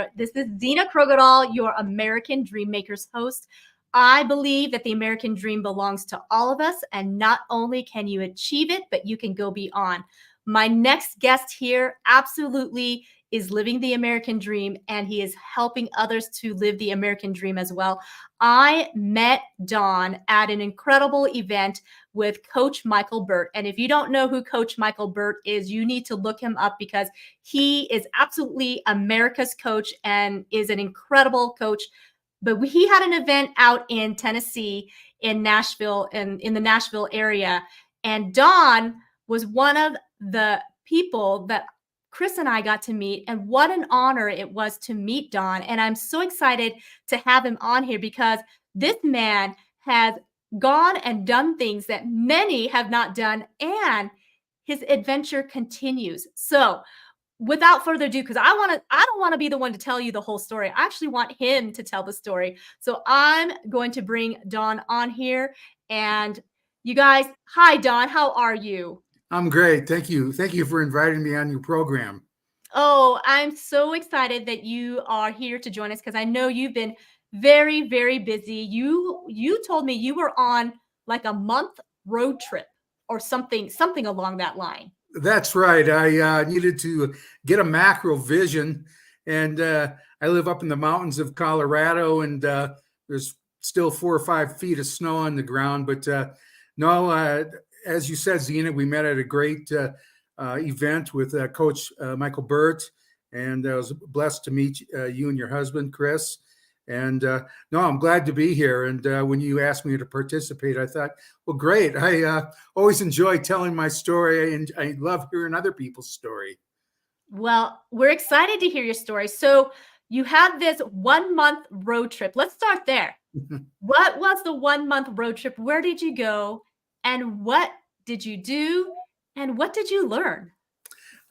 there. This is Zena Krogadal, your American Dream Makers host. I believe that the American dream belongs to all of us, and not only can you achieve it, but you can go beyond. My next guest here absolutely is living the American dream, and he is helping others to live the American dream as well. I met Don at an incredible event with Coach Michael Burt. And if you don't know who Coach Michael Burt is, you need to look him up because he is absolutely America's coach and is an incredible coach. But he had an event out in Tennessee, in Nashville, and in the Nashville area. And Don was one of the people that Chris and I got to meet, and what an honor it was to meet Don. And I'm so excited to have him on here because this man has gone and done things that many have not done, and his adventure continues. So without further ado, because I don't want to be the one to tell you the whole story. I actually want him to tell the story. So I'm going to bring Don on here. And you guys, hi, Don. How are you? I'm great. Thank you. Thank you for inviting me on your program. Oh, I'm so excited that you are here to join us because I know you've been very, very busy. You told me you were on like a month road trip or something along that line. That's right. I needed to get a macro vision, and I live up in the mountains of Colorado, and there's still 4 or 5 feet of snow on the ground. But no, as you said, Zena, we met at a great event with Coach Michael Burt, and I was blessed to meet you and your husband, Chris. And no, I'm glad to be here. And when you asked me to participate, I thought, well, great. I always enjoy telling my story, and I love hearing other people's story. Well, we're excited to hear your story. So you had this 1-month road trip. Let's start there. What was the 1-month road trip? Where did you go? And what did you do? And what did you learn?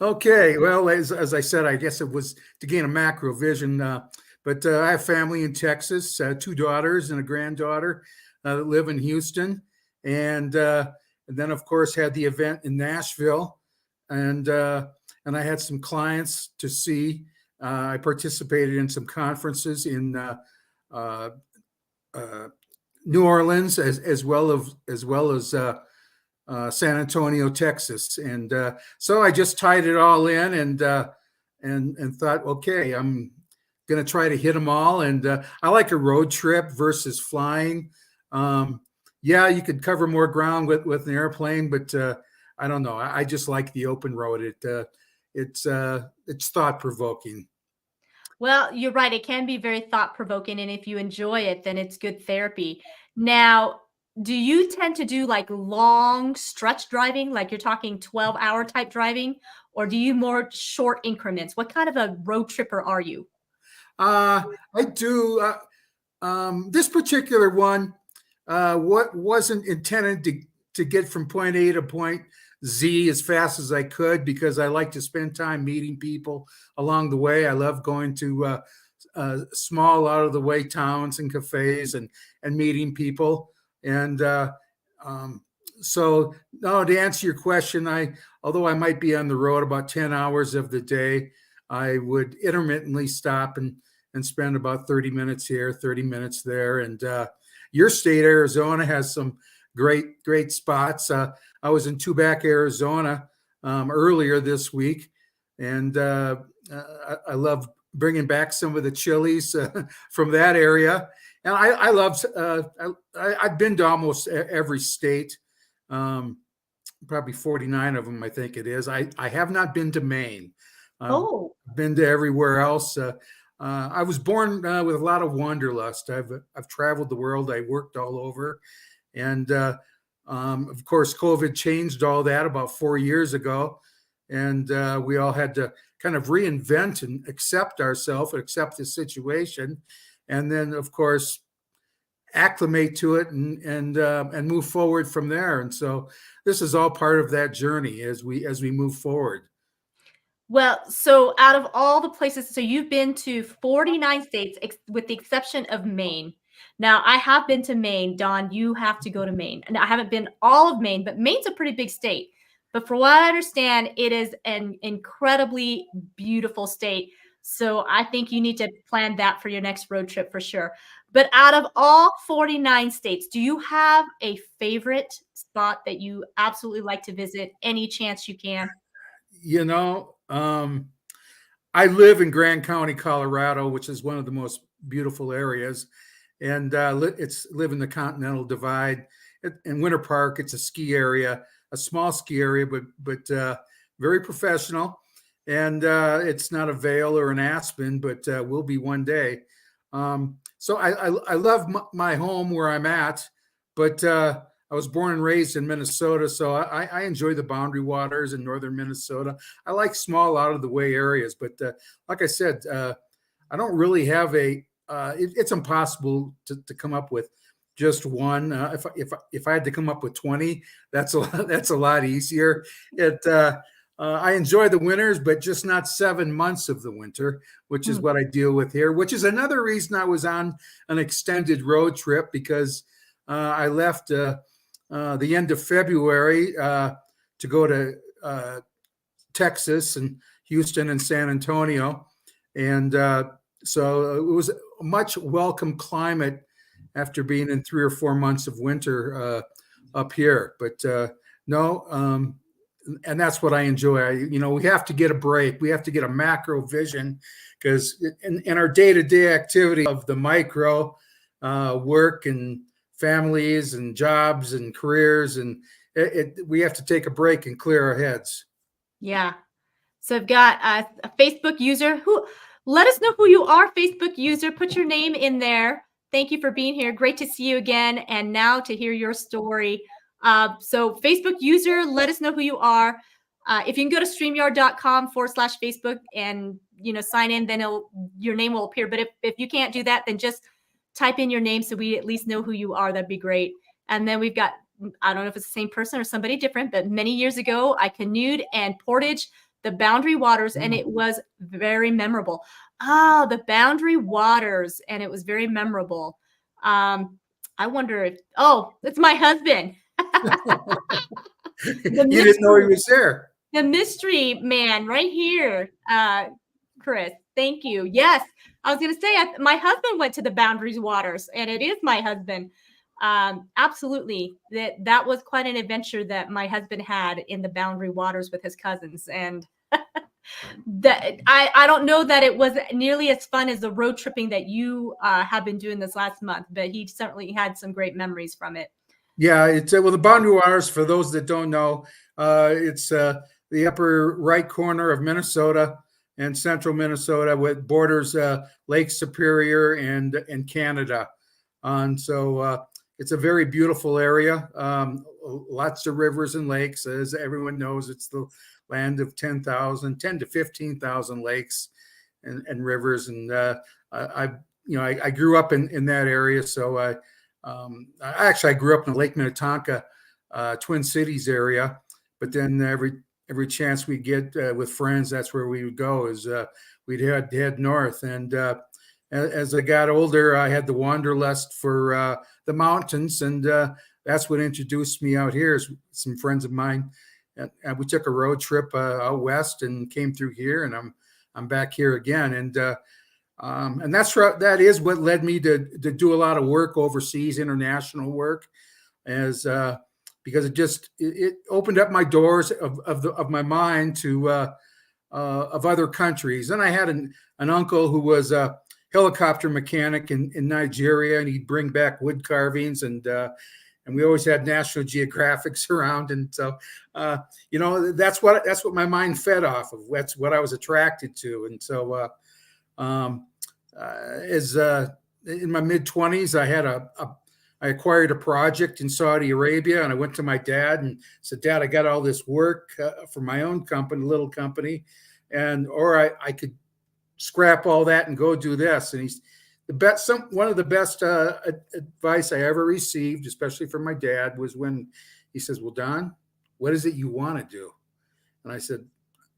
Okay. Well, as I said, I guess it was to gain a macro vision. But I have family in Texas, 2 daughters and a granddaughter that live in Houston. And then, of course, had the event in Nashville. And I had some clients to see. I participated in some conferences in New Orleans as well as San Antonio, Texas. And so I just tied it all in and thought, okay, I'm going to try to hit them all. And I like a road trip versus flying. Yeah, you could cover more ground with an airplane, but I don't know. I just like the open road. It's thought provoking. Well, you're right. It can be very thought provoking. And if you enjoy it, then it's good therapy. Now, do you tend to do like long stretch driving, like you're talking 12-hour type driving, or do you more short increments? What kind of a road tripper are you? I do. This particular one, what wasn't intended to get from point A to point Z as fast as I could, because I like to spend time meeting people along the way. I love going to small out of the way towns and cafes and meeting people. And so no, to answer your question, although I might be on the road about 10 hours of the day, I would intermittently stop and spend about 30 minutes here, 30 minutes there. And your state, Arizona, has some great spots. I was in Tubac, Arizona earlier this week, and I love bringing back some of the chilies from that area. And I love, I've been to almost every state, probably 49 of them, I think it is. I have not been to Maine. I've been to everywhere else. I was born with a lot of wanderlust. I've traveled the world. I worked all over. And of course, COVID changed all that about 4 years ago. And we all had to kind of reinvent and accept ourselves, accept the situation. And then, of course, acclimate to it and move forward from there. And so this is all part of that journey as we move forward. Well, so out of all the places, so you've been to 49 states with the exception of Maine. Now, I have been to Maine. Don, you have to go to Maine. And I haven't been all of Maine, but Maine's a pretty big state. But for what I understand, it is an incredibly beautiful state. So I think you need to plan that for your next road trip for sure. But out of all 49 states, do you have a favorite spot that you absolutely like to visit any chance you can? You know, I live in Grand County, Colorado, which is one of the most beautiful areas, and it's live in the Continental Divide. In Winter Park, it's a ski area, a small ski area, but very professional. And it's not a Vail or an Aspen, but will be one day. So I love my home where I'm at, but I was born and raised in Minnesota, so I enjoy the boundary waters in northern Minnesota. I like small, out of the way areas, but like I said, I don't really have it's impossible to come up with just one. If I had to come up with 20, that's a lot easier. I enjoy the winters, but just not 7 months of the winter, which is what I deal with here. Which is another reason I was on an extended road trip, because I left the end of February to go to Texas and Houston and San Antonio. And so it was a much welcome climate after being in 3 or 4 months of winter up here. But no, and that's what I enjoy. We have to get a break. We have to get a macro vision, because in our day-to-day activity of the micro work and families and jobs and careers, and we have to take a break and clear our heads. Yeah. So I've got a Facebook user who let us know who you are, Facebook user. Put your name in there. Thank you for being here. Great to see you again. And now to hear your story. So Facebook user, let us know who you are. If you can go to streamyard.com/Facebook and sign in, then your name will appear. But if you can't do that, then just type in your name so we at least know who you are. That'd be great. And then we've got, I don't know if it's the same person or somebody different, but many years ago, I canoed and portaged the Boundary Waters, and it was very memorable. Oh, the Boundary Waters, and it was very memorable. I wonder if, it's my husband. You didn't know he was there. The mystery man right here, Chris. Thank you. Yes, I was going to say my husband went to the Boundary Waters, and it is my husband. Absolutely, that was quite an adventure that my husband had in the Boundary Waters with his cousins, and that I don't know that it was nearly as fun as the road tripping that you have been doing this last month, but he certainly had some great memories from it. Yeah, it's the Boundary Waters, for those that don't know, it's the upper right corner of Minnesota and central Minnesota, with borders Lake Superior and Canada. And so it's a very beautiful area. Lots of rivers and lakes. As everyone knows, it's the land of 10 to 15,000 lakes and rivers. And I grew up in that area. So I grew up in the Lake Minnetonka, Twin Cities area. But then every chance we get with friends, that's where we would go, is we'd head north. And as I got older, I had the wanderlust for the mountains, and that's what introduced me out here. Is some friends of mine, and we took a road trip out west and came through here, and I'm back here again. And that is what led me to do a lot of work overseas, international work, because it opened up my doors of my mind to of other countries. And I had an uncle who was a helicopter mechanic in Nigeria, and he'd bring back wood carvings, and we always had National Geographics around. And so that's what my mind fed off of. That's what I was attracted to. And so as in my mid-20s, I acquired a project in Saudi Arabia, and I went to my dad and said, "Dad, I got all this work for my own company, little company, or I could scrap all that and go do this." And he's one of the best advice I ever received, especially from my dad, was when he says, "Well, Don, what is it you want to do?" And I said,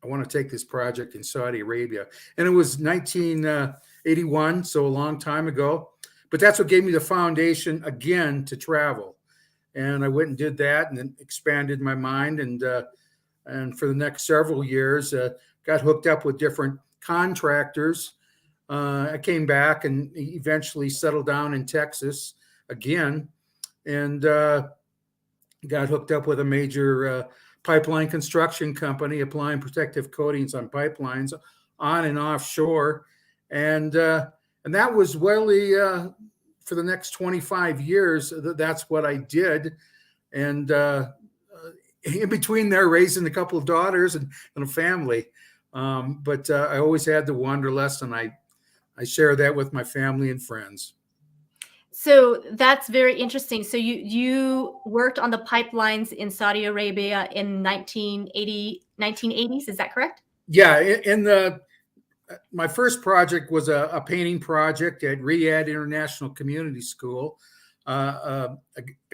"I want to take this project in Saudi Arabia." And it was 1981, so a long time ago. But that's what gave me the foundation again to travel. And I went and did that, and then expanded my mind. And for the next several years, got hooked up with different contractors. I came back and eventually settled down in Texas again, and got hooked up with a major pipeline construction company, applying protective coatings on pipelines on and offshore. And that was really for the next 25 years. That's what I did. And in between there, raising a couple of daughters and a family. But I always had the wanderlust, and I share that with my family and friends. So that's very interesting. So you worked on the pipelines in Saudi Arabia in 1980s, is that correct? Yeah, my first project was a painting project at Riyadh International Community School. A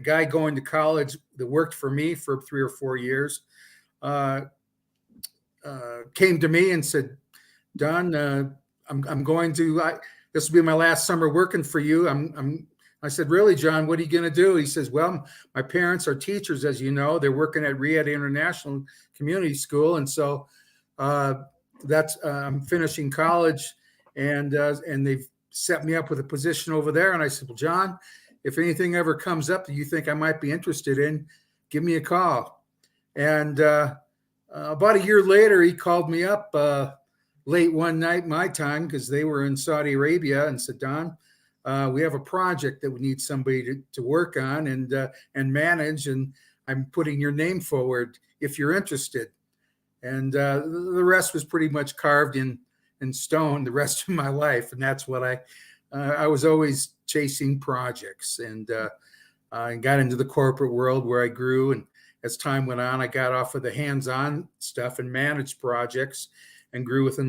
guy going to college that worked for me for 3 or 4 years came to me and said, "Don, I'm going to. This will be my last summer working for you. I said, "Really, John? What are you going to do?" He says, "Well, my parents are teachers, as you know. They're working at Riyadh International Community School, and so that's I'm finishing college, and they've set me up with a position over there." And I said, "Well, John, if anything ever comes up that you think I might be interested in, give me a call." And about a year later, he called me up late one night, my time, because they were in Saudi Arabia, and said, "Don, we have a project that we need somebody to work on and manage, and I'm putting your name forward if you're interested." And the rest was pretty much carved in stone the rest of my life. And that's what I was always chasing projects, and I got into the corporate world where I grew. And as time went on, I got off of the hands-on stuff and managed projects, and grew with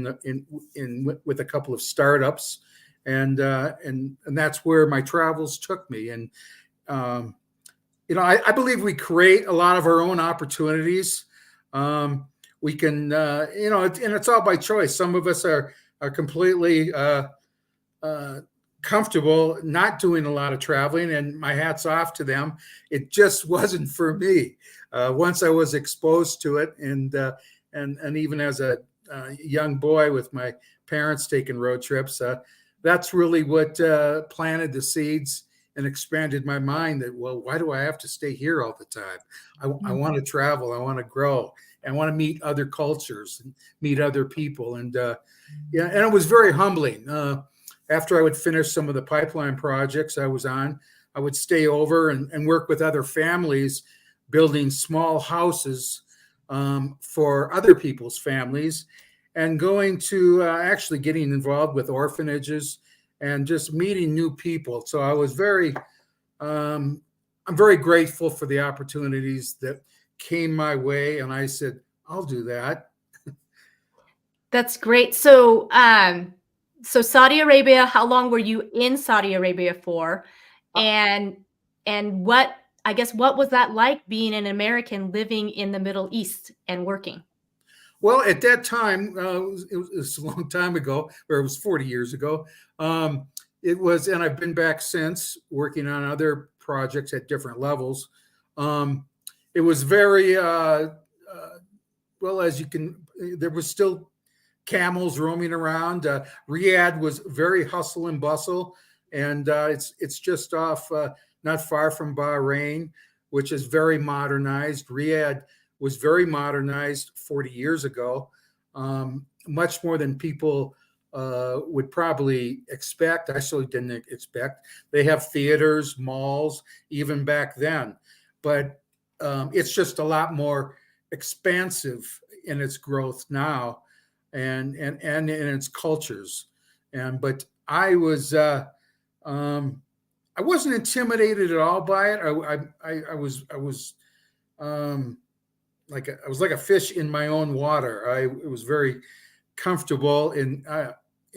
a couple of startups. And that's where my travels took me. And I believe we create a lot of our own opportunities. We can, and it's all by choice. Some of us are completely comfortable not doing a lot of traveling, and my hat's off to them. It just wasn't for me. Once I was exposed to it, and even as a young boy with my parents taking road trips, that's really what planted the seeds and expanded my mind that, well, why do I have to stay here all the time? I want to travel. I want to grow. I want to meet other cultures and meet other people. And and it was very humbling. After I would finish some of the pipeline projects I was on, I would stay over and work with other families, building small houses for other people's families, and going to actually getting involved with orphanages and just meeting new people. So I was I'm very grateful for the opportunities that came my way, and I said, "I'll do that." That's great. So so Saudi Arabia, how long were you in Saudi Arabia for? And what was that like, being an American living in the Middle East and working? Well, at that time, it was a long time ago, or it was 40 years ago. It was, and I've been back since, working on other projects at different levels. It was very, well, there was still camels roaming around. Riyadh was very hustle and bustle, and it's just off, not far from Bahrain, which is very modernized. Riyadh was very modernized 40 years ago, much more than people would probably expect. I certainly didn't expect. They have theaters, malls, even back then, but it's just a lot more expansive in its growth now, and in its cultures. But I wasn't intimidated at all by it. I was like a fish in my own water. I was very comfortable in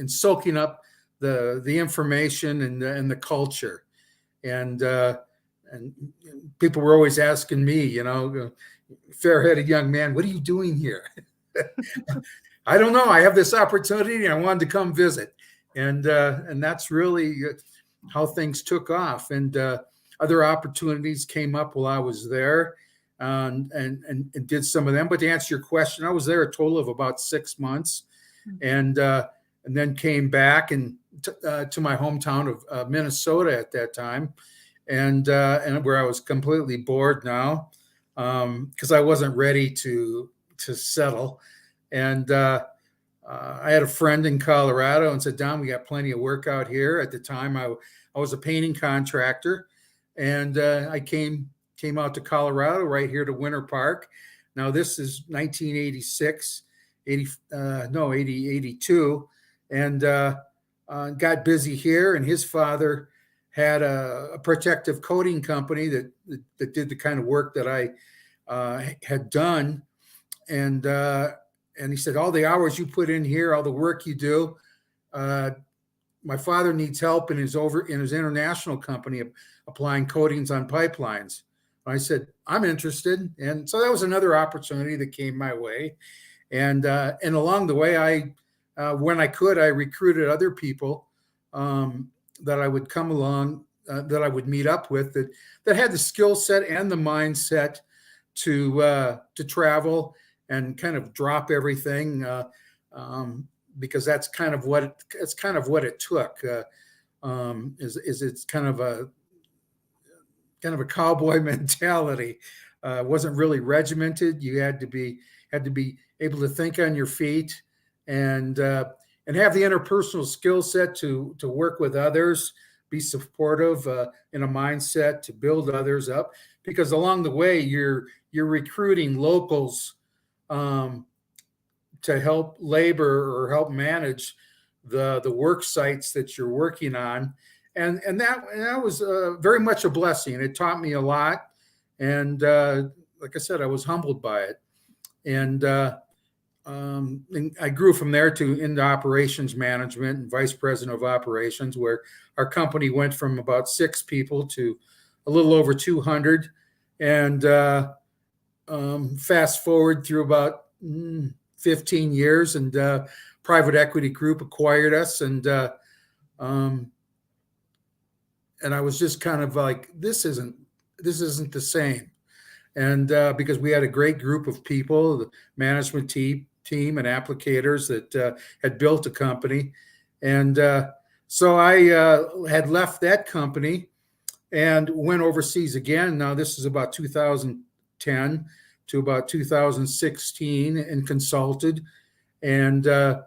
soaking up the information and the culture, and people were always asking me, fair-headed young man, "What are you doing here?" I don't know. I have this opportunity, and I wanted to come visit, and that's really how things took off. And other opportunities came up while I was there, and did some of them. But to answer your question, I was there a total of about 6 months, and then came back and to my hometown of Minnesota at that time, and where I was completely bored now, because I wasn't ready to settle. And I had a friend in Colorado and said, Don, we got plenty of work out here. At the time, I was a painting contractor, and I came out to Colorado, right here to Winter Park. Now, this is 1986, 82, and got busy here. And his father had a protective coating company that did the kind of work that I had done. And he said, all the hours you put in here, all the work you do, my father needs help in his international company applying coatings on pipelines. I said, I'm interested. And so that was another opportunity that came my way. And along the way, when I could, I recruited other people that I would come along, that I would meet up with that had the skill set and the mindset to travel and kind of drop everything, because that's kind of what it took. It's kind of a cowboy mentality. It wasn't really regimented. You had to be able to think on your feet and have the interpersonal skill set to work with others, be supportive in a mindset to build others up. Because along the way, you're recruiting locals to help labor or help manage the work sites that you're working on. And that was very much a blessing. It taught me a lot. And like I said, I was humbled by it. And I grew from there into operations management and vice president of operations, where our company went from about 6 people to a little over 200. And fast forward through about 15 years, and private equity group acquired us, and I was just kind of like, this isn't the same. And because we had a great group of people, the management team and applicators that had built a company. And so I had left that company and went overseas again. Now, this is about 2010 to about 2016, and consulted. And I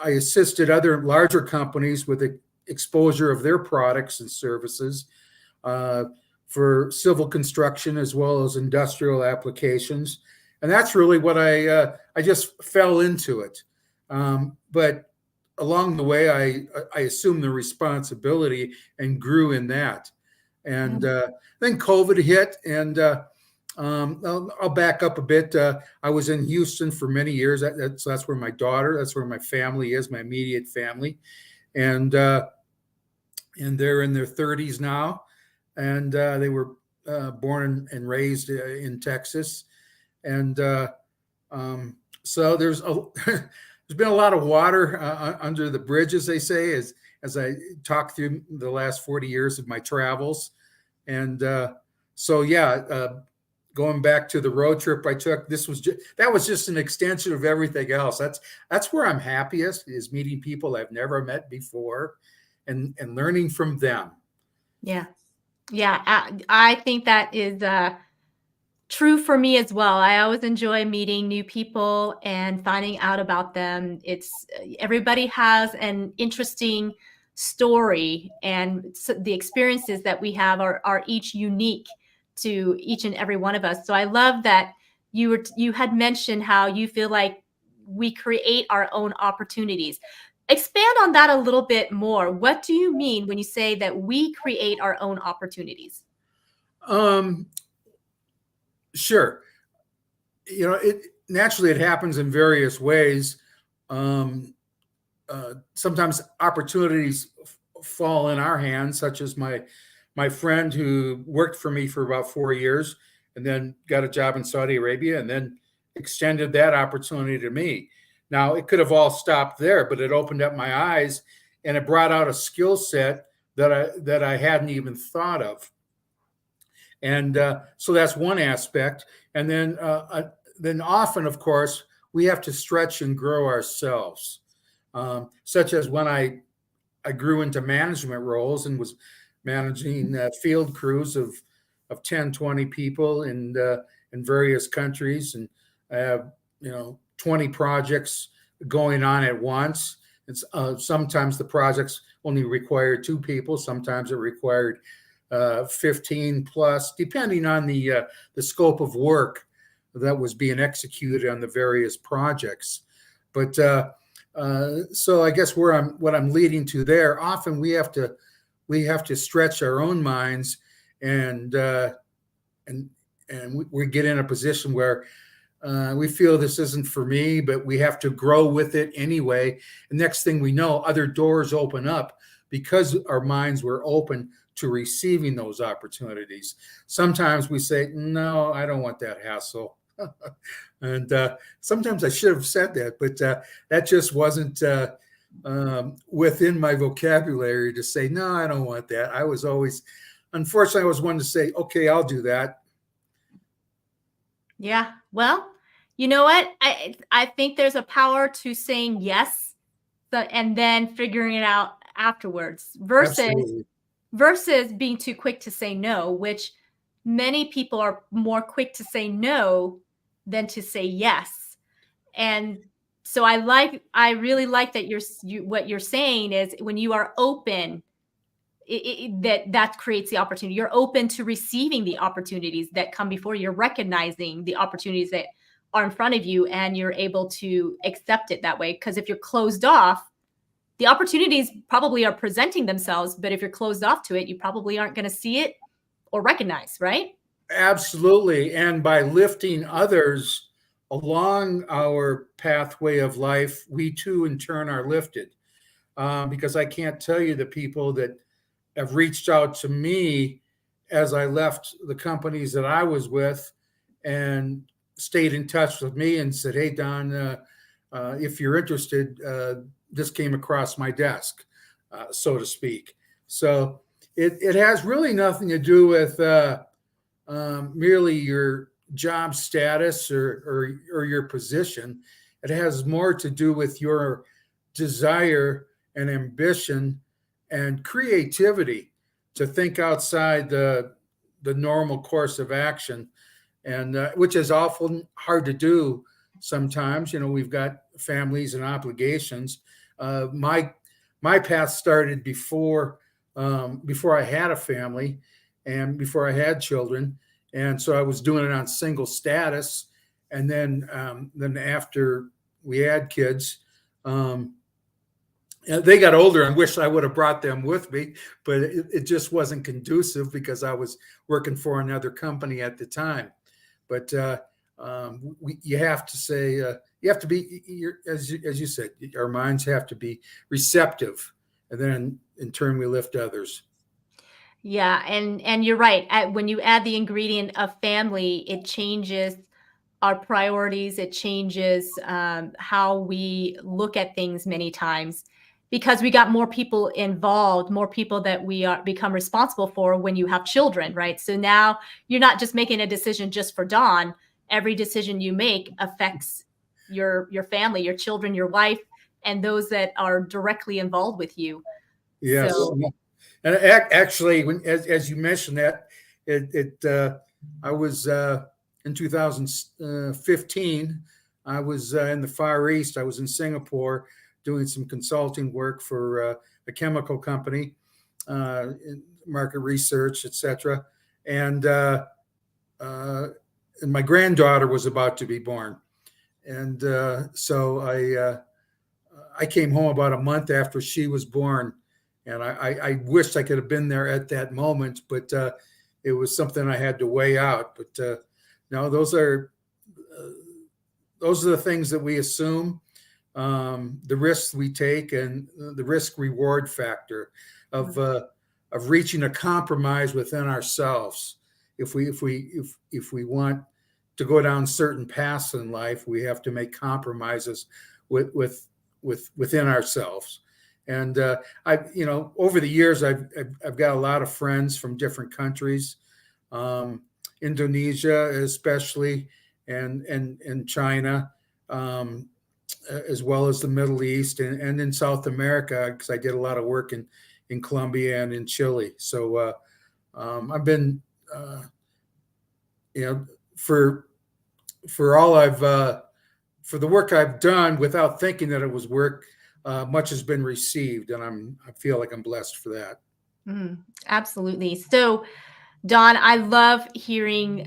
assisted other larger companies with the exposure of their products and services for civil construction as well as industrial applications. And that's really what I just fell into it. But along the way, I assumed the responsibility and grew in that. And then COVID hit, and I'll back up a bit. I was in Houston for many years. That's where my daughter, that's where my family is, my immediate family. And they're in their 30s now. And they were born and raised in Texas. And so there's been a lot of water under the bridge, as they say, as I talk through the last 40 years of my travels. And going back to the road trip I took, that was just an extension of everything else. That's where I'm happiest, is meeting people I've never met before and learning from them. Yeah. I think that is true for me as well. I always enjoy meeting new people and finding out about them. Everybody has an interesting story, and the experiences that we have are each unique to each and every one of us. So I love that you had mentioned how you feel like we create our own opportunities. Expand on that a little bit more. What do you mean when you say that we create our own opportunities? Sure. Naturally, it happens in various ways. Sometimes opportunities fall in our hands, such as my friend who worked for me for about 4 years and then got a job in Saudi Arabia and then extended that opportunity to me. Now, it could have all stopped there, but it opened up my eyes and it brought out a skill set that I hadn't even thought of. And so that's one aspect. And then often, of course, we have to stretch and grow ourselves. Such as when I grew into management roles and was managing field crews of 10, 20 people in various countries. And I have, 20 projects going on at once. It's sometimes the projects only required 2 people. Sometimes it required 15 plus, depending on the scope of work that was being executed on the various projects. But so I guess what I'm leading to there, often we have to stretch our own minds and we get in a position where we feel this isn't for me, but we have to grow with it anyway. And next thing we know, other doors open up because our minds were open to receiving those opportunities. Sometimes we say, no, I don't want that hassle. And sometimes I should have said that, but that just wasn't within my vocabulary to say, no, I don't want that. Unfortunately, I was one to say, okay, I'll do that. Yeah. Well, you know what? I think there's a power to saying yes, and then figuring it out afterwards versus being too quick to say no, which many people are more quick to say no than to say yes. And so I really like that what you're saying is when you are open, that creates the opportunity. You're open to receiving the opportunities that come before you. You're recognizing the opportunities that are in front of you, and you're able to accept it that way. Because if you're closed off, the opportunities probably are presenting themselves, but if you're closed off to it, you probably aren't going to see it or recognize, right? Absolutely. And by lifting others along our pathway of life, we too in turn are lifted. Because I can't tell you the people that have reached out to me as I left the companies that I was with and stayed in touch with me and said, hey, Don, if you're interested, this came across my desk, so to speak. So it has really nothing to do with merely your job status or your position. It has more to do with your desire and ambition and creativity to think outside the normal course of action, and which is often hard to do sometimes. We've got families and obligations. My path started before I had a family and before I had children, and so I was doing it on single status. And then after we had kids, they got older and wish I would have brought them with me, but it just wasn't conducive because I was working for another company at the time. But you have to say, you have to be, as you said, our minds have to be receptive, and then in turn we lift others. Yeah, and you're right. When you add the ingredient of family, it changes our priorities. It changes how we look at things many times, because we got more people involved, more people that we become responsible for when you have children, right? So now you're not just making a decision just for Dawn. Every decision you make affects your family, your children, your wife, and those that are directly involved with you. Yes. So, and actually, as you mentioned that, I was in 2015. I was in the Far East. I was in Singapore doing some consulting work for a chemical company, in market research, etc. And my granddaughter was about to be born, and so I came home about a month after she was born, and I wished I could have been there at that moment, but it was something I had to weigh out. But no, those are the things that we assume, the risks we take, and the risk reward factor of reaching a compromise within ourselves. If we want to go down certain paths in life, we have to make compromises within ourselves. And over the years, I've got a lot of friends from different countries, Indonesia especially, and China. um, as well as the Middle East and in South America, because I did a lot of work in Colombia and in Chile. So I've been, you know, for all for the work I've done without thinking that it was work, much has been received, and I feel like I'm blessed for that. Absolutely. So, Don, I love hearing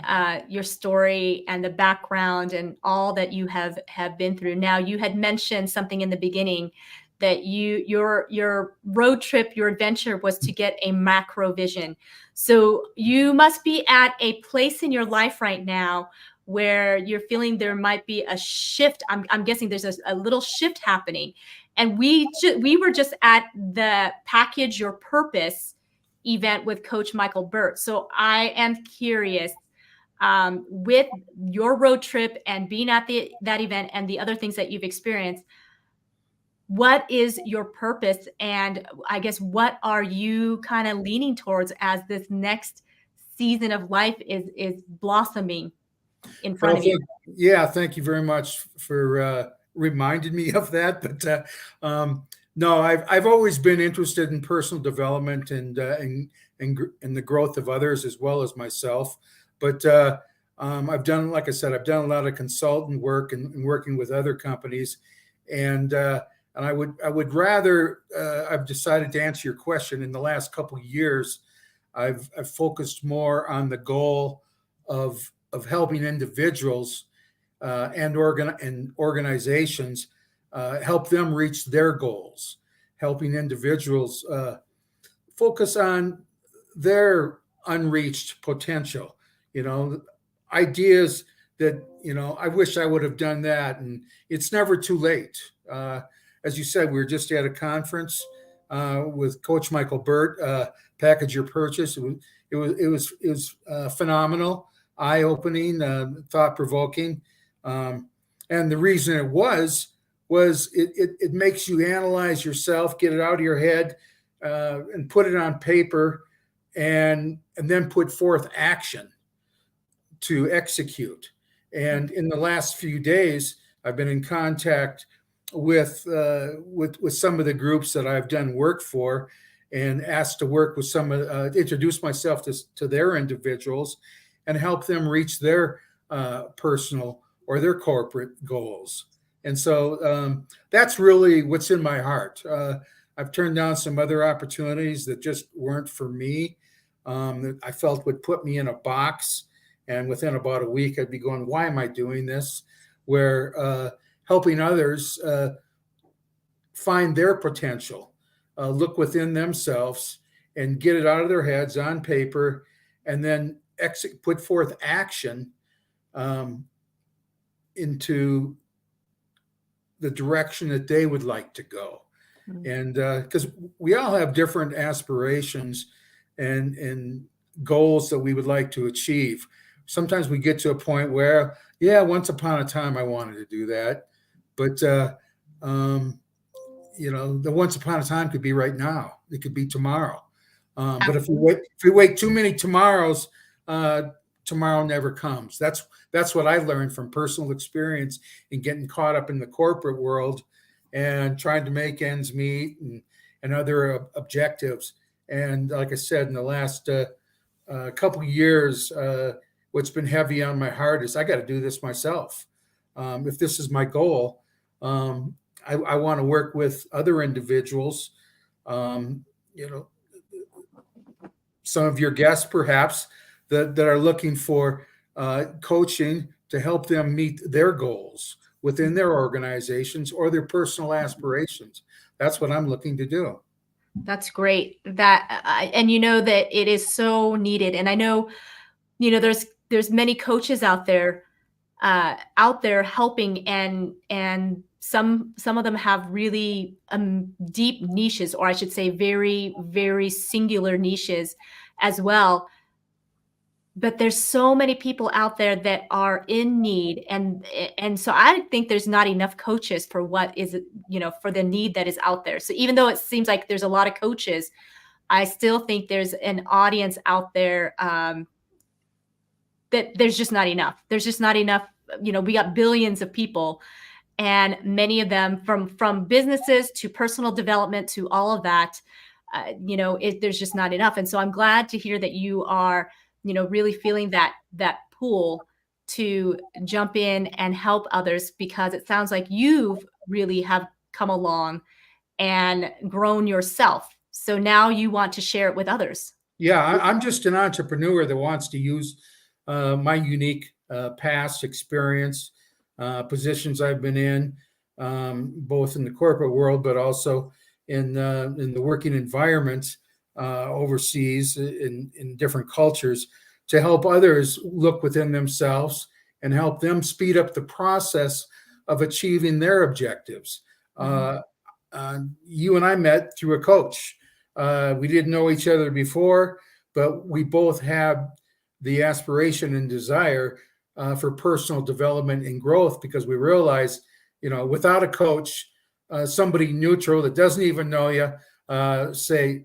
your story and the background and all that you have been through. Now, you had mentioned something in the beginning that your road trip, your adventure was to get a macro vision. So you must be at a place in your life right now where you're feeling there might be a shift. I'm guessing there's a little shift happening. And we were just at the Package Your Purpose event with Coach Michael Burt. So I am curious, with your road trip and being at that event and the other things that you've experienced, what is your purpose? And I guess, what are you kind of leaning towards as this next season of life is blossoming in front of you? Thank you very much for reminding me of that. But no, I've always been interested in personal development and the growth of others as well as myself. But I've done, like I said, I've done a lot of consultant work and working with other companies, and I would rather I've decided to answer your question. In the last couple of years, I've focused more on the goal of helping individuals and organizations help them reach their goals, helping individuals focus on their unreached potential. Ideas that I wish I would have done that, and it's never too late. As you said, we were just at a conference with Coach Michael Burt, Package Your Purchase. It was phenomenal, eye-opening, thought-provoking, and the reason it was it makes you analyze yourself, get it out of your head, and put it on paper, and then put forth action to execute. And in the last few days, I've been in contact with some of the groups that I've done work for, and asked to work with introduce myself to their individuals and help them reach their personal or their corporate goals. And so that's really what's in my heart. I've turned down some other opportunities that just weren't for me, that I felt would put me in a box. And within about a week, I'd be going, why am I doing this? Where helping others find their potential, look within themselves and get it out of their heads on paper, and then put forth action into the direction that they would like to go. Mm-hmm. And because we all have different aspirations and goals that we would like to achieve. Sometimes we get to a point where, once upon a time I wanted to do that, but the once upon a time could be right now. It could be tomorrow. But if we wait too many tomorrows, tomorrow never comes. That's what I learned from personal experience in getting caught up in the corporate world and trying to make ends meet and other objectives. And like I said, in the last couple of years, what's been heavy on my heart is I got to do this myself. If this is my goal, I want to work with other individuals, some of your guests perhaps that are looking for coaching to help them meet their goals within their organizations or their personal aspirations. That's what I'm looking to do. That's great. And that it is so needed. And I know, there's many coaches out there helping, and some of them have really deep niches, or I should say very, very singular niches as well. But there's so many people out there that are in need. And so I think there's not enough coaches for what is, for the need that is out there. So even though it seems like there's a lot of coaches, I still think there's an audience out there that there's just not enough. There's just not enough. We got billions of people, And many of them, from businesses to personal development to all of that, there's just not enough. And so I'm glad to hear that you are, really feeling that pull to jump in and help others, because it sounds like you've really have come along and grown yourself. So now you want to share it with others. Yeah, I'm just an entrepreneur that wants to use my unique past experience, positions I've been in, both in the corporate world, but also in the working environments overseas in different cultures, to help others look within themselves and help them speed up the process of achieving their objectives. You and I met through a coach. We didn't know each other before, but we both had the aspiration and desire for personal development and growth, because we realized, without a coach, somebody neutral that doesn't even know you, say,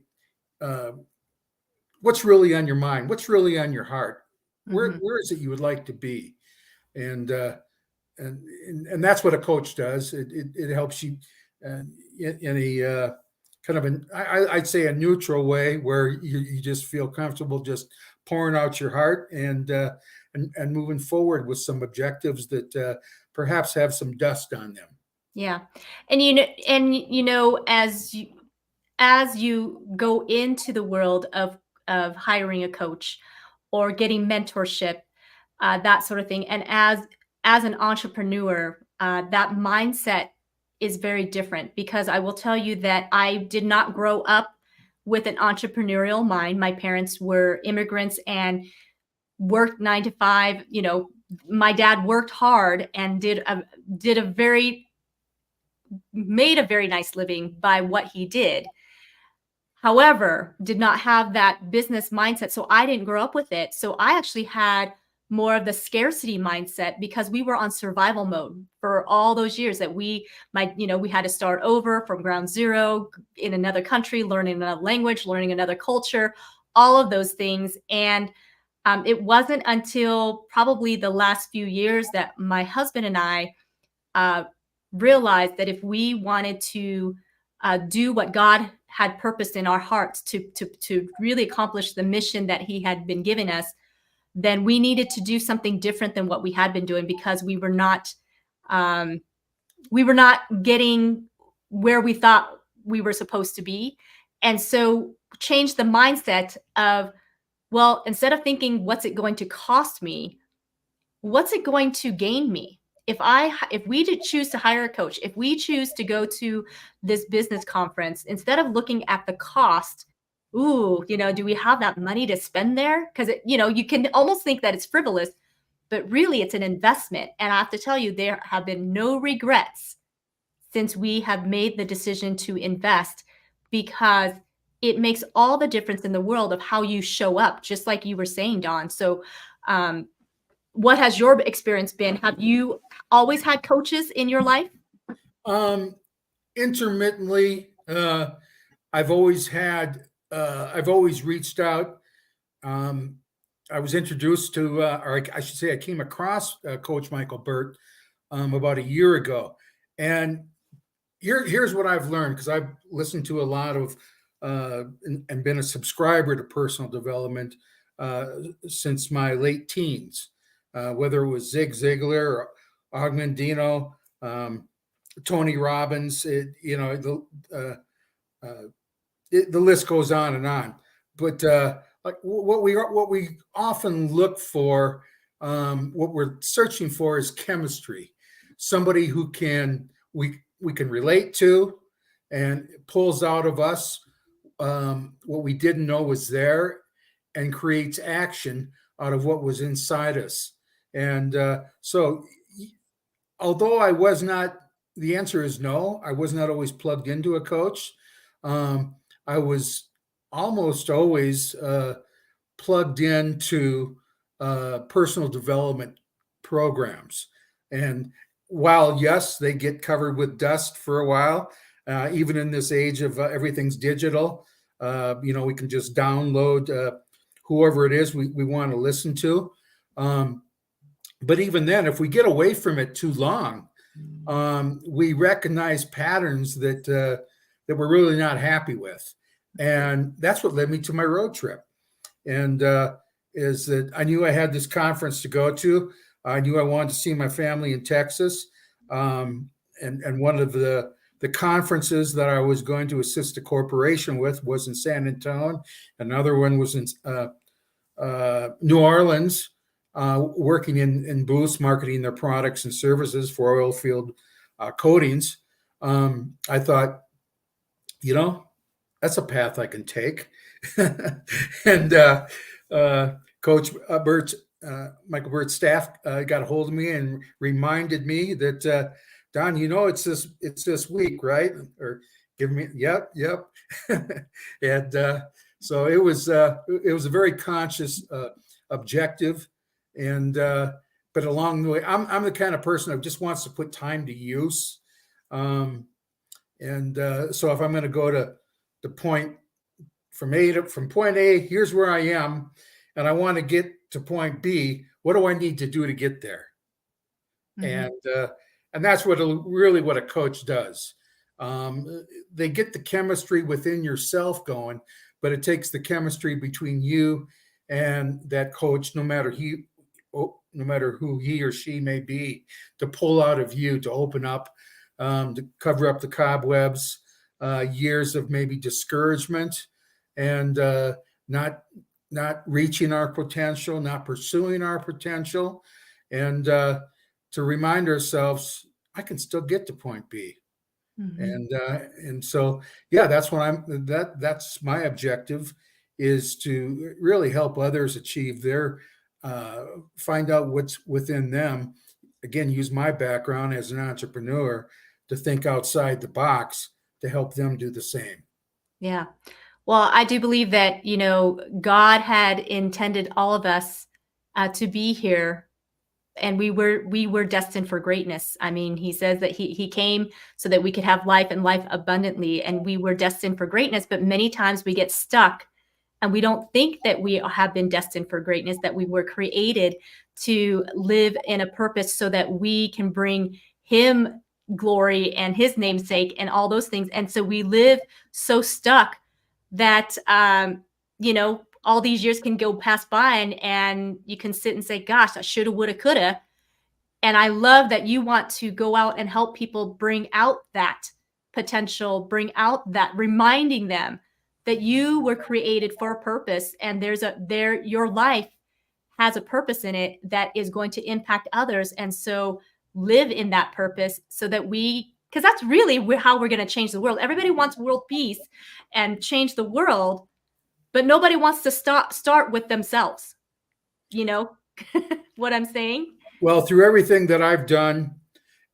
what's really on your mind? What's really on your heart? Where is it you would like to be? And that's what a coach does. It helps you in a kind of I'd say a neutral way, where you just feel comfortable just pouring out your heart and moving forward with some objectives that perhaps have some dust on them. Yeah. And as you go into the world of hiring a coach or getting mentorship, that sort of thing, and as an entrepreneur, that mindset is very different, because I will tell you that I did not grow up with an entrepreneurial mind. My parents were immigrants and worked 9 to 5. My dad worked hard and made a very nice living by what he did. However, did not have that business mindset. So I didn't grow up with it. So I actually had more of the scarcity mindset, because we were on survival mode for all those years that we had to start over from ground zero in another country, learning another language, learning another culture, all of those things. And it wasn't until probably the last few years that my husband and I realized that if we wanted to do what God had purposed in our hearts to really accomplish the mission that he had been giving us, then we needed to do something different than what we had been doing, because we were not getting where we thought we were supposed to be. And so change the mindset of, well, instead of thinking, what's it going to cost me? What's it going to gain me? If we did choose to hire a coach, if we choose to go to this business conference, instead of looking at the cost, do we have that money to spend there? Because you can almost think that it's frivolous, but really it's an investment. And I have to tell you, there have been no regrets since we have made the decision to invest, because it makes all the difference in the world of how you show up, just like you were saying, Don. So what has your experience been? Have you always had coaches in your life? Intermittently, I've always reached out. I was introduced to, or I should say, I came across Coach Michael Burt about a year ago. And here's what I've learned, because I've listened to a lot of and been a subscriber to personal development since my late teens, whether it was Zig Ziglar or Og Mandino, Tony Robbins, the list goes on and on. But like what we often look for, what we're searching for is chemistry, somebody who we can relate to and pulls out of us what we didn't know was there, and creates action out of what was inside us. And so although the answer is no, I was not always plugged into a coach. I was almost always plugged into personal development programs. And while, yes, they get covered with dust for a while, even in this age of everything's digital, we can just download whoever it is we want to listen to. But even then, if we get away from it too long, we recognized patterns that we're really not happy with, and that's what led me to my road trip. And is that I knew I had this conference to go to. I knew I wanted to see my family in Texas, and one of the conferences that I was going to assist a corporation with was in San Antonio. Another one was in New Orleans, working in booths, marketing their products and services for oil field coatings. I thought, that's a path I can take. And Coach Burt, Michael Burt's staff got a hold of me and reminded me that, Don, it's this week, right? Or give me, yep. And so it was a very conscious objective, and but along the way, I'm the kind of person that just wants to put time to use, and so if I'm going to go to the point from point A, here's where I am, and I want to get to point B. What do I need to do to get there? Mm-hmm. And that's what a coach does. They get the chemistry within yourself going, but it takes the chemistry between you and that coach, no matter who he or she may be, to pull out of you, to open up, to cover up the cobwebs, years of maybe discouragement, and not reaching our potential, not pursuing our potential, and to remind ourselves, I can still get to point B. Mm-hmm. And so, that's what that's my objective, is to really help others achieve their, find out what's within them. Again, use my background as an entrepreneur to think outside the box to help them do the same. Yeah. Well, I do believe that, God had intended all of us to be here, and we were destined for greatness. I mean, he says that he came so that we could have life and life abundantly, and we were destined for greatness. But many times we get stuck and we don't think that we have been destined for greatness, that we were created to live in a purpose so that we can bring him glory and his namesake and all those things. And so we live so stuck that, all these years can go pass by, and you can sit and say, gosh, I shoulda, woulda, coulda. And I love that you want to go out and help people bring out that potential, bring out that, reminding them that you were created for a purpose, and your life has a purpose in it that is going to impact others. And so live in that purpose, so that because that's really how we're going to change the world. Everybody wants world peace and change the world, but nobody wants to start with themselves. What I'm saying? Well, through everything that I've done,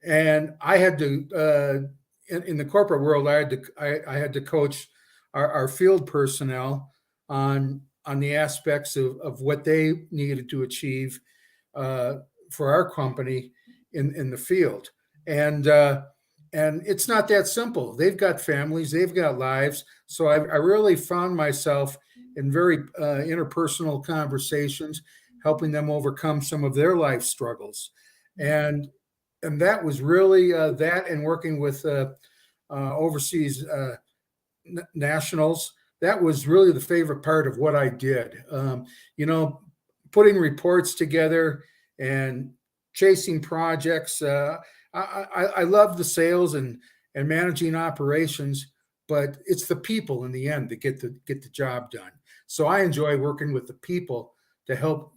and I had to, in the corporate world, I had to coach our field personnel on the aspects of what they needed to achieve for our company in the field. And it's not that simple. They've got families, they've got lives. So I really found myself in very interpersonal conversations, helping them overcome some of their life struggles. And that was really that, and working with overseas nationals. That was really the favorite part of what I did. Putting reports together and chasing projects. I love the sales and managing operations, but it's the people in the end that get the job done. So I enjoy working with the people to help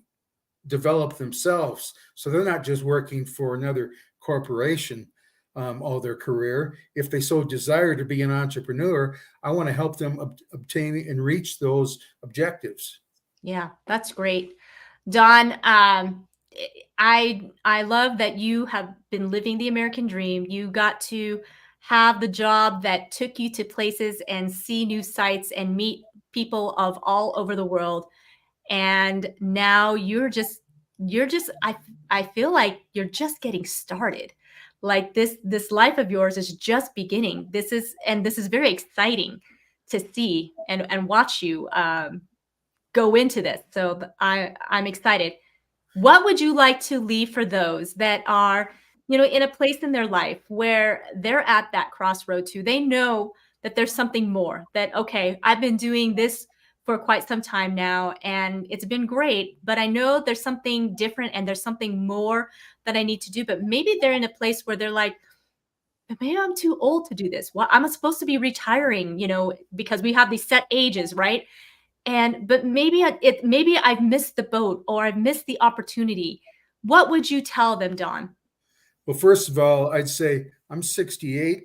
develop themselves, so they're not just working for another corporation all their career. If they so desire to be an entrepreneur, I want to help them obtain and reach those objectives. Yeah, that's great. Don, I love that you have been living the American dream. You got to have the job that took you to places and see new sights and meet people of all over the world. And now you're just, I feel like you're just getting started. Like this life of yours is just beginning. This is very exciting to see and watch you go into this. So I'm excited. What would you like to leave for those that are in a place in their life where they're at that crossroad too. They know that there's something more, that, okay, I've been doing this for quite some time now and it's been great, but I know there's something different and there's something more that I need to do. But maybe they're in a place where they're like, but maybe I'm too old to do this. Well, I'm supposed to be retiring, because we have these set ages, right? But maybe I've missed the boat or I've missed the opportunity. What would you tell them, Don? Well, first of all, I'd say I'm 68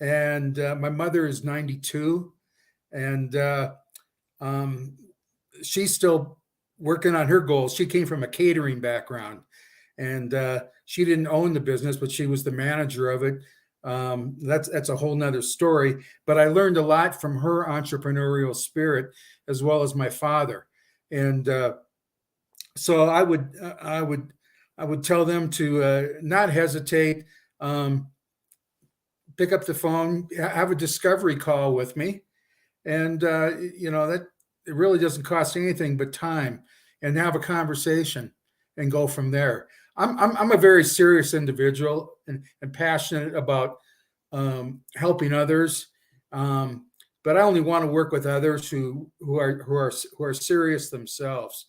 and my mother is 92. And um, she's still working on her goals. She came from a catering background, and she didn't own the business, but she was the manager of it. That's a whole nother story. But I learned a lot from her entrepreneurial spirit, as well as my father. And so I would tell them to not hesitate. Pick up the phone, have a discovery call with me, and that it really doesn't cost anything but time, and have a conversation and go from there. I'm a very serious individual and passionate about helping others, but I only want to work with others who are serious themselves,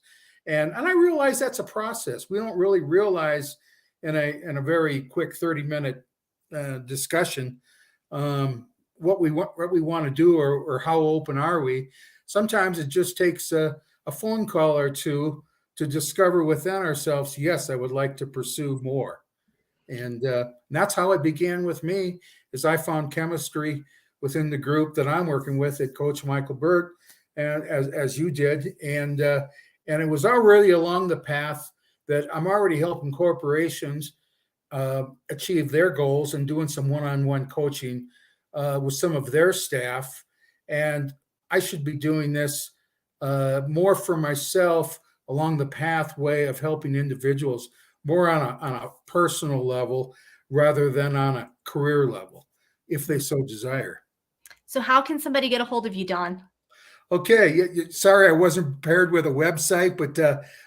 and I realize that's a process. We don't really realize in a very quick 30-minute discussion what we want to do, or how open are we. Sometimes it just takes a phone call or two to discover within ourselves, yes, I would like to pursue more. And that's how it began with me, is I found chemistry within the group that I'm working with at Coach Michael Burt, and as you did. And it was already along the path that I'm already helping corporations achieve their goals and doing some one-on-one coaching with some of their staff. And I should be doing this more for myself along the pathway of helping individuals more on a personal level rather than on a career level, if they so desire. So how can somebody get a hold of you, Don? Okay. Sorry, I wasn't prepared with a website, but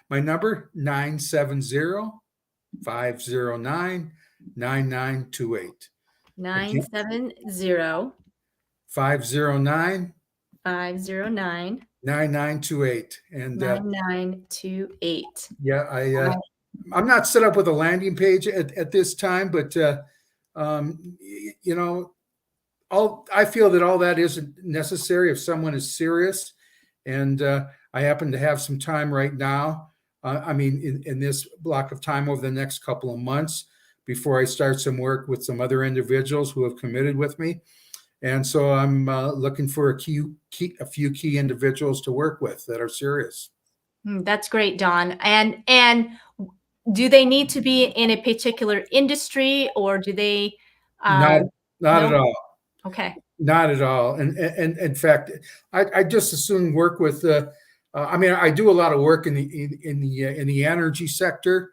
my number, 970-509-9928. 970 509 509 9928. And 9928. yeah, I'm not set up with a landing page at this time, but I feel that all that isn't necessary if someone is serious. And I happen to have some time right now. In this block of time over the next couple of months before I start some work with some other individuals who have committed with me. And so I'm looking for a few key individuals to work with that are serious. That's great, Don. And do they need to be in a particular industry, or do they? Not no? at all. Okay. Not at all. And in fact, I just as soon work with. I do a lot of work in the energy sector,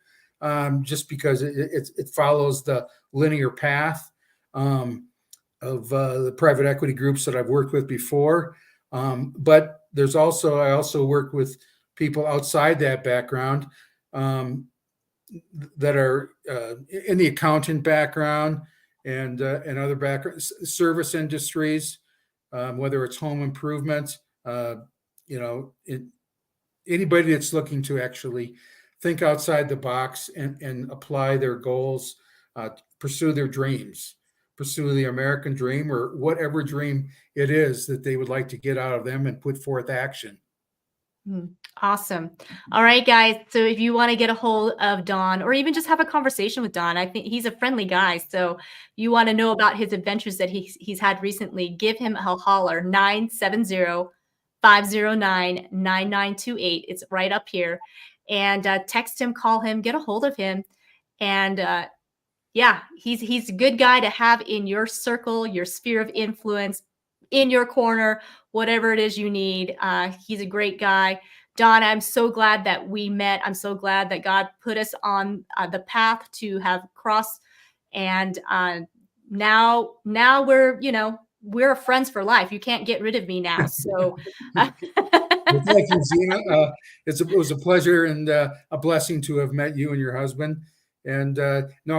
just because it follows the linear path of the private equity groups that I've worked with before. But I also work with people outside that background that are in the accountant background and other backgrounds, service industries, whether it's home improvement, anybody that's looking to actually think outside the box and apply their goals, pursue their dreams, pursue the American dream, or whatever dream it is that they would like to get out of them and put forth action. Awesome. All right, guys. So if you want to get a hold of Don, or even just have a conversation with Don, I think he's a friendly guy. So you want to know about his adventures that he's had recently, give him a holler, 970-509-9928. It's right up here. And text him, call him, get a hold of him. And he's a good guy to have in your circle, your sphere of influence, in your corner, whatever it is you need. He's a great guy. Don, I'm so glad that we met. I'm so glad that God put us on the path to have crossed. And now we're friends for life. You can't get rid of me now. So well, thank you, Zena. It was a pleasure and a blessing to have met you and your husband. And no,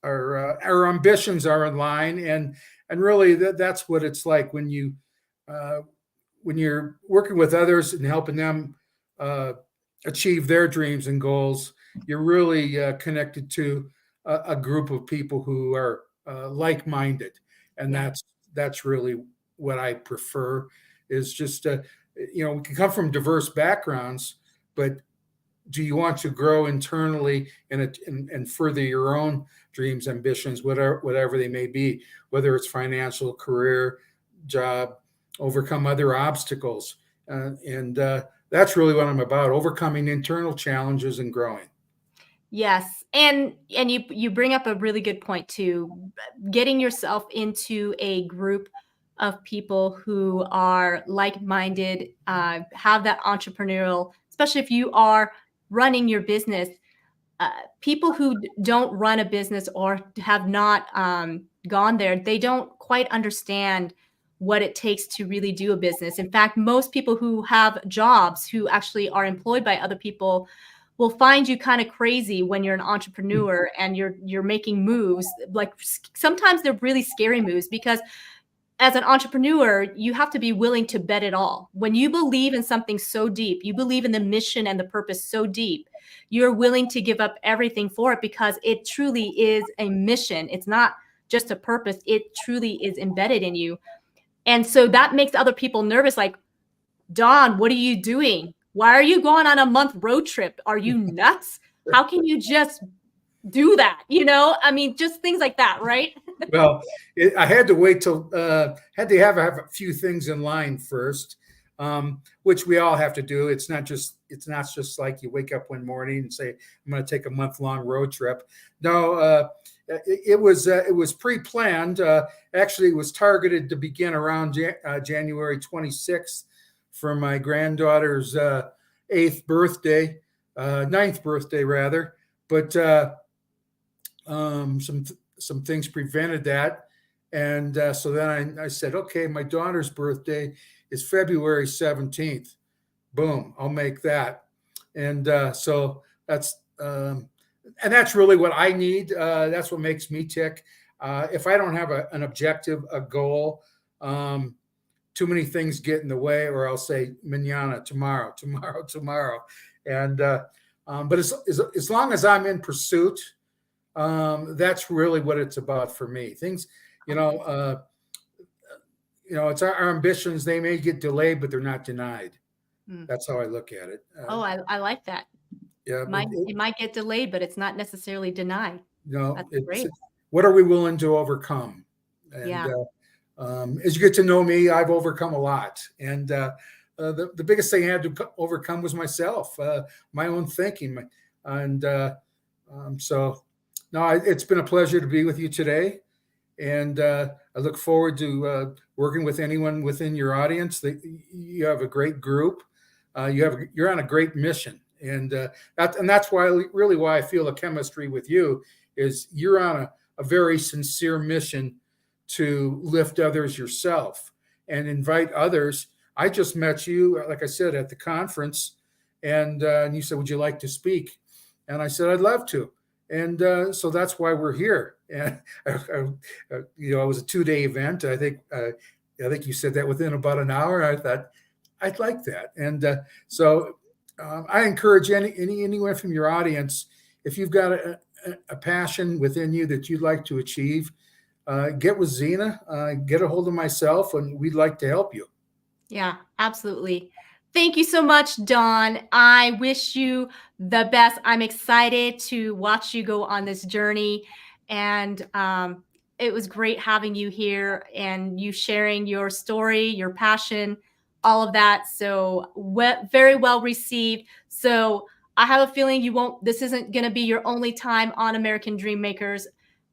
our ambitions are in line, and really that's what it's like uh, when you're working with others and helping them achieve their dreams and goals. You're really connected to a group of people who are like-minded, and Yeah. that's really what I prefer. Is just we can come from diverse backgrounds, but do you want to grow internally and further your own dreams, ambitions, whatever they may be, whether it's financial, career, job, overcome other obstacles, and that's really what I'm about: overcoming internal challenges and growing. Yes. And you bring up a really good point too. Getting yourself into a group of people who are like-minded, have that entrepreneurial, especially if you are running your business. Uh, People who don't run a business or have not gone there, they don't quite understand what it takes to really do a business. In fact, most people who have jobs, who actually are employed by other people, will find you kind of crazy when you're an entrepreneur and you're making moves. Like sometimes they're really scary moves, because as an entrepreneur, you have to be willing to bet it all. When you believe in something so deep, you believe in the mission and the purpose so deep, you're willing to give up everything for it, because it truly is a mission. It's not just a purpose, it truly is embedded in you. And so that makes other people nervous, like, Don, what are you doing? Why are you going on a month road trip? Are you nuts? How can you just do that? I mean, just things like that, right? Well, I had to wait till had to have a few things in line first, which we all have to do. It's not just like you wake up one morning and say, "I'm going to take a month-long road trip." No, it was pre-planned. Actually, it was targeted to begin around January 26th for my granddaughter's eighth birthday, ninth birthday rather, but. Some things prevented that, and so then I said, okay, my daughter's birthday is February 17th. Boom, I'll make that. And so and that's really what I need. That's what makes me tick. If I don't have an objective, a goal, too many things get in the way, or I'll say mañana, tomorrow, tomorrow, tomorrow. And but as long as I'm in pursuit, that's really what it's about for me. Things, you know, uh, it's our ambitions. They may get delayed, but they're not denied. Mm. That's how I look at it. Oh, I like that. Yeah, It might get delayed, but it's not necessarily denied. That's it's great. what are we willing to overcome? And Yeah. as you get to know me, I've overcome a lot. And the biggest thing I had to overcome was myself, my own thinking, and so. No, it's been a pleasure to be with you today, and I look forward to working with anyone within your audience. You have a great group. You're on a great mission, and that's why I feel the chemistry with you is you're on a very sincere mission to lift others yourself and invite others. I just met you, like I said, at the conference, and you said, "Would you like to speak?" And I said, "I'd love to." And so that's why we're here. And it was a 2-day event. I think you said that within about an hour. I thought I'd like that, and so I encourage anyone from your audience, if you've got a passion within you that you'd like to achieve, get with Zena, get a hold of myself, and we'd like to help you. Yeah, absolutely. Thank you so much, Don. I wish you the best. I'm excited to watch you go on this journey. And it was great having you here and you sharing your story, your passion, all of that. So, very well received. So, I have a feeling this isn't going to be your only time on American Dream Makers,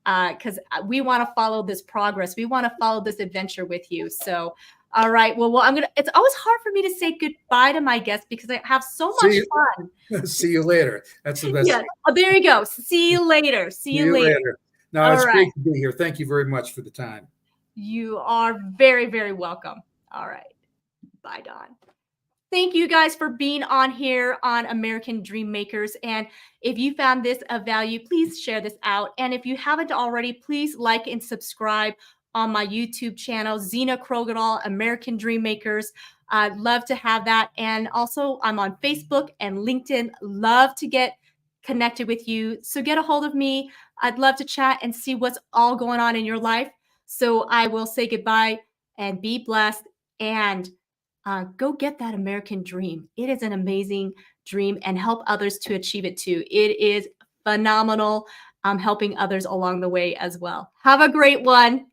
because we want to follow this progress. We want to follow this adventure with you. So, all right. Well, it's always hard for me to say goodbye to my guests because I have so much fun. See you later. That's the best. Yeah. Oh, there you go. See you later. See you later. No, All it's right. great to be here. Thank you very much for the time. You are very, very welcome. All right. Bye, Don. Thank you guys for being on here on American Dream Makers. And if you found this of value, please share this out. And if you haven't already, please like and subscribe on my YouTube channel, Zena Krogadal, American Dream Makers. I'd love to have that. And also, I'm on Facebook and LinkedIn. Love to get connected with you. So get a hold of me. I'd love to chat and see what's all going on in your life. So I will say goodbye and be blessed. And go get that American dream. It is an amazing dream and help others to achieve it too. It is phenomenal. Helping others along the way as well. Have a great one.